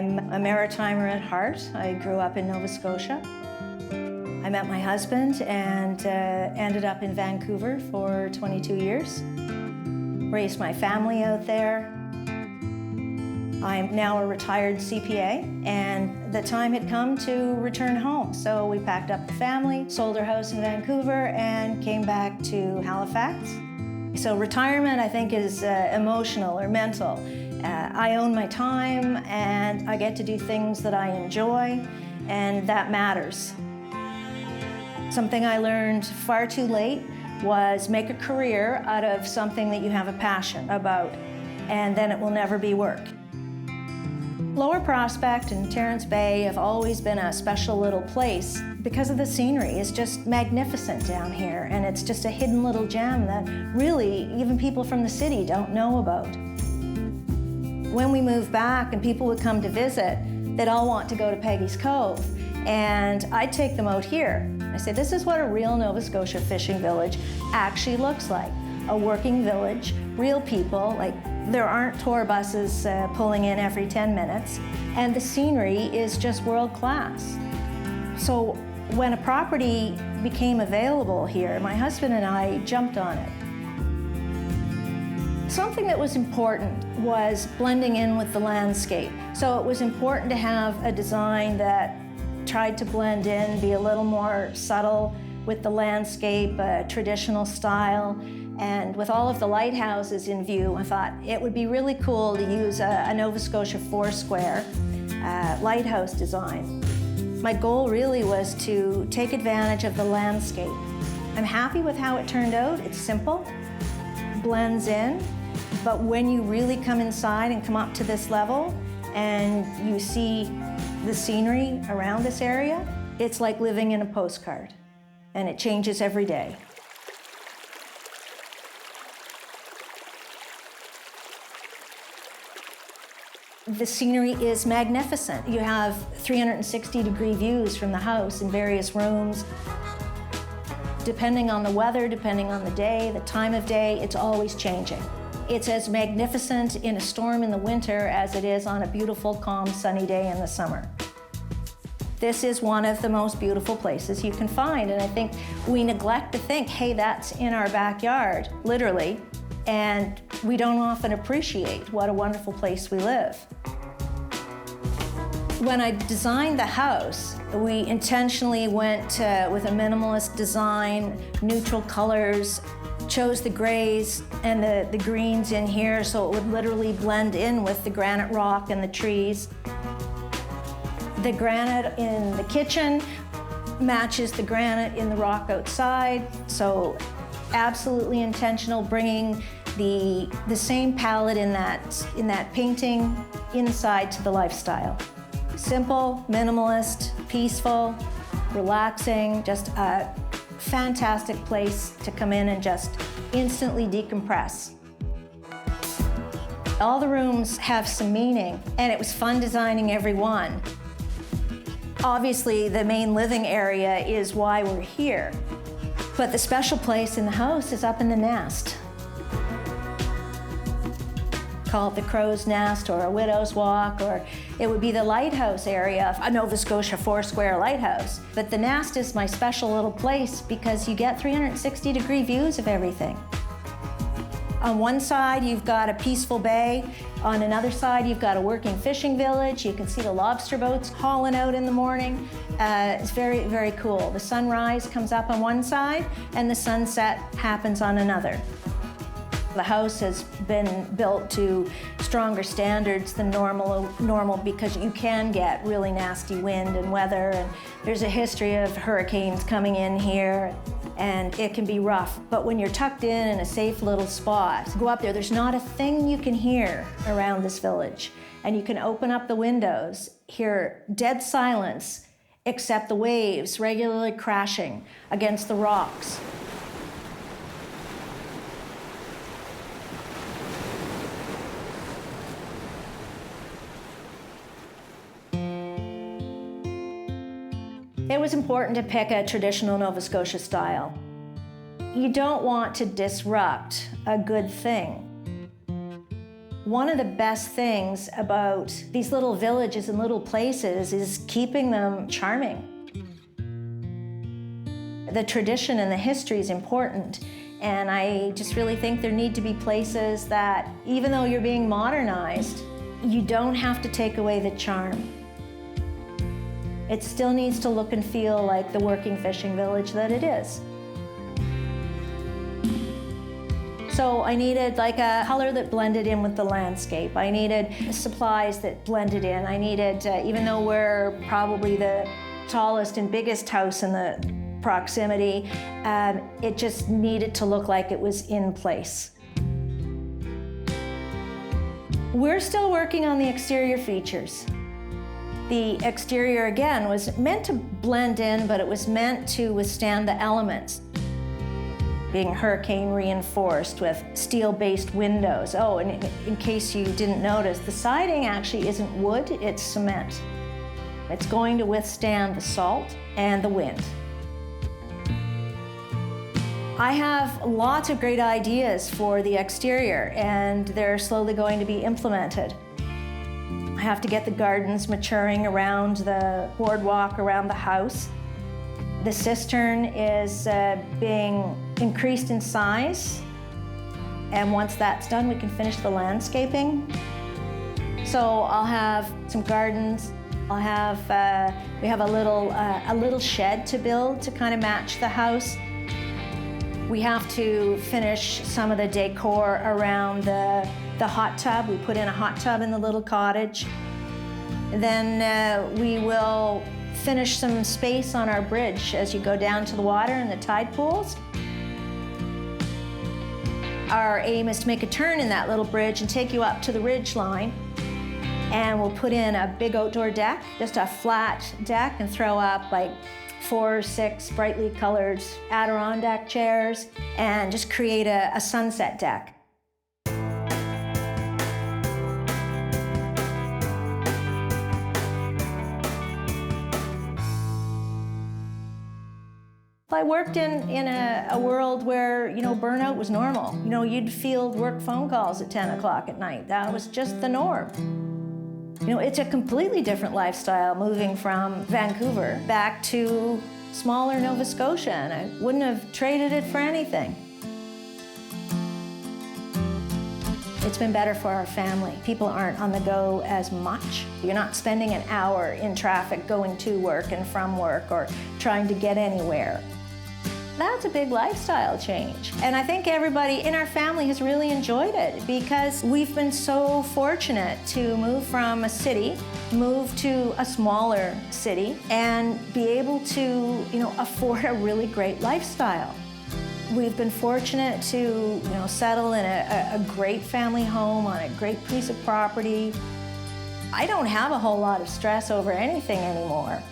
I'm a maritimer at heart. I grew up in Nova Scotia. I met my husband and ended up in Vancouver for 22 years. Raised my family out there. I'm now a retired CPA, and the time had come to return home. So we packed up the family, sold our house in Vancouver, and came back to Halifax. So retirement, I think, is emotional or mental. I own my time, and I get to do things that I enjoy, and that matters. Something I learned far too late was make a career out of something that you have a passion about, and then it will never be work. Lower Prospect and Terrence Bay have always been a special little place because of the scenery. It's just magnificent down here, and it's just a hidden little gem that really even people from the city don't know about. When we moved back and people would come to visit, they'd all want to go to Peggy's Cove, and I'd take them out here. I say, this is what a real Nova Scotia fishing village actually looks like. A working village, real people, like there aren't tour buses pulling in every 10 minutes, and the scenery is just world class. So when a property became available here, my husband and I jumped on it. Something that was important was blending in with the landscape. So it was important to have a design that tried to blend in, be a little more subtle with the landscape, a traditional style. And with all of the lighthouses in view, I thought it would be really cool to use a Nova Scotia four-square lighthouse design. My goal really was to take advantage of the landscape. I'm happy with how it turned out. It's simple, blends in, but when you really come inside and come up to this level and you see the scenery around this area, it's like living in a postcard, and it changes every day. The scenery is magnificent. You have 360-degree views from the house in various rooms. Depending on the weather, depending on the day, the time of day, it's always changing. It's as magnificent in a storm in the winter as it is on a beautiful, calm, sunny day in the summer. This is one of the most beautiful places you can find, and I think we neglect to think, hey, that's in our backyard, literally, and we don't often appreciate what a wonderful place we live. When I designed the house, we intentionally went with a minimalist design, neutral colors, chose the grays and the greens in here so it would literally blend in with the granite rock and the trees. The granite in the kitchen matches the granite in the rock outside, so absolutely intentional, bringing the same palette in that painting inside to the lifestyle. Simple, minimalist, peaceful, relaxing, just a fantastic place to come in and just instantly decompress. All the rooms have some meaning, and it was fun designing every one. Obviously, the main living area is why we're here, but the special place in the house is up in the nest. Call it the crow's nest or a widow's walk, or it would be the lighthouse area of a Nova Scotia four-square lighthouse. But the nest is my special little place because you get 360-degree views of everything. On one side, you've got a peaceful bay. On another side, you've got a working fishing village. You can see the lobster boats hauling out in the morning. It's very, very cool. The sunrise comes up on one side, and the sunset happens on another. The house has been built to stronger standards than normal because you can get really nasty wind and weather, and there's a history of hurricanes coming in here, and it can be rough. But when you're tucked in a safe little spot, go up there, there's not a thing you can hear around this village. And you can open up the windows, hear dead silence, except the waves regularly crashing against the rocks. It was important to pick a traditional Nova Scotia style. You don't want to disrupt a good thing. One of the best things about these little villages and little places is keeping them charming. The tradition and the history is important, and I just really think there need to be places that, even though you're being modernized, you don't have to take away the charm. It still needs to look and feel like the working fishing village that it is. So I needed like a color that blended in with the landscape. I needed supplies that blended in. I needed, even though we're probably the tallest and biggest house in the proximity, it just needed to look like it was in place. We're still working on the exterior features. The exterior, again, was meant to blend in, but it was meant to withstand the elements. Being hurricane reinforced with steel-based windows. Oh, and in case you didn't notice, the siding actually isn't wood, it's cement. It's going to withstand the salt and the wind. I have lots of great ideas for the exterior, and they're slowly going to be implemented. I have to get the gardens maturing around the boardwalk around the house. The cistern is being increased in size, and once that's done, we can finish the landscaping. So I'll have some gardens. I'll have we have a little shed to build to kind of match the house. We have to finish some of the decor around the hot tub. We put in a hot tub in the little cottage. Then we will finish some space on our bridge as you go down to the water and the tide pools. Our aim is to make a turn in that little bridge and take you up to the ridge line. And we'll put in a big outdoor deck, just a flat deck, and throw up like 4 or 6 brightly colored Adirondack chairs and just create a sunset deck. I worked in a world where, burnout was normal. You'd field work phone calls at 10 o'clock at night. That was just the norm. It's a completely different lifestyle moving from Vancouver back to smaller Nova Scotia, and I wouldn't have traded it for anything. It's been better for our family. People aren't on the go as much. You're not spending an hour in traffic going to work and from work or trying to get anywhere. That's a big lifestyle change. And I think everybody in our family has really enjoyed it because we've been so fortunate to move from a city, move to a smaller city, and be able to, afford a really great lifestyle. We've been fortunate to, settle in a great family home on a great piece of property. I don't have a whole lot of stress over anything anymore.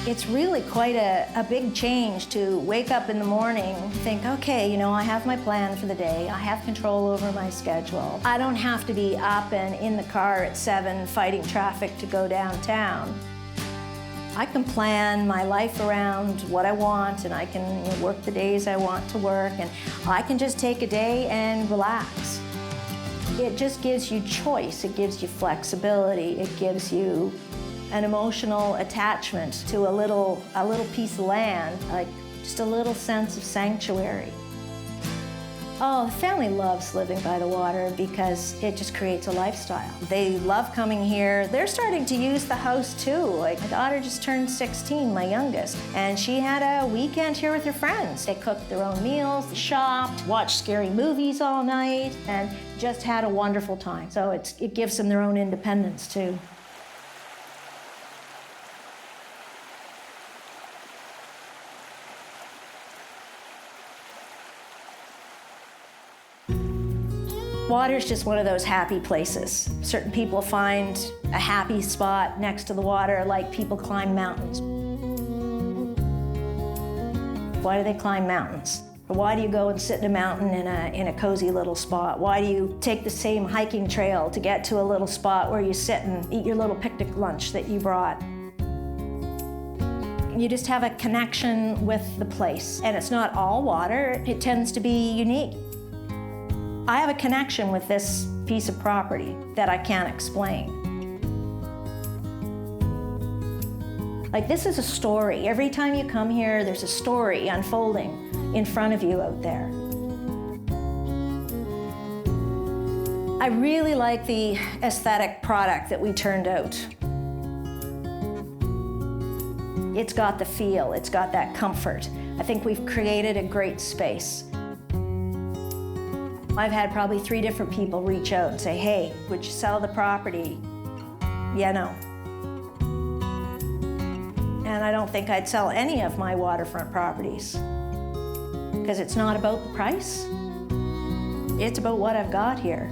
It's really quite a big change to wake up in the morning, think, okay, I have my plan for the day. I have control over my schedule. I don't have to be up and in the car at 7 fighting traffic to go downtown. I can plan my life around what I want, and I can work the days I want to work, and I can just take a day and relax. It just gives you choice. It gives you flexibility. It gives you an emotional attachment to a little piece of land, like just a little sense of sanctuary. Oh, the family loves living by the water because it just creates a lifestyle. They love coming here. They're starting to use the house too. Like my daughter just turned 16, my youngest, and she had a weekend here with her friends. They cooked their own meals, they shopped, watched scary movies all night, and just had a wonderful time. So it gives them their own independence too. Water's just one of those happy places. Certain people find a happy spot next to the water, like people climb mountains. Why do they climb mountains? Why do you go and sit in a mountain in a cozy little spot? Why do you take the same hiking trail to get to a little spot where you sit and eat your little picnic lunch that you brought? You just have a connection with the place. And it's not all water, it tends to be unique. I have a connection with this piece of property that I can't explain. Like, this is a story. Every time you come here, there's a story unfolding in front of you out there. I really like the aesthetic product that we turned out. It's got the feel, it's got that comfort. I think we've created a great space. I've had probably 3 different people reach out and say, hey, would you sell the property? Yeah, no. And I don't think I'd sell any of my waterfront properties, because it's not about the price. It's about what I've got here.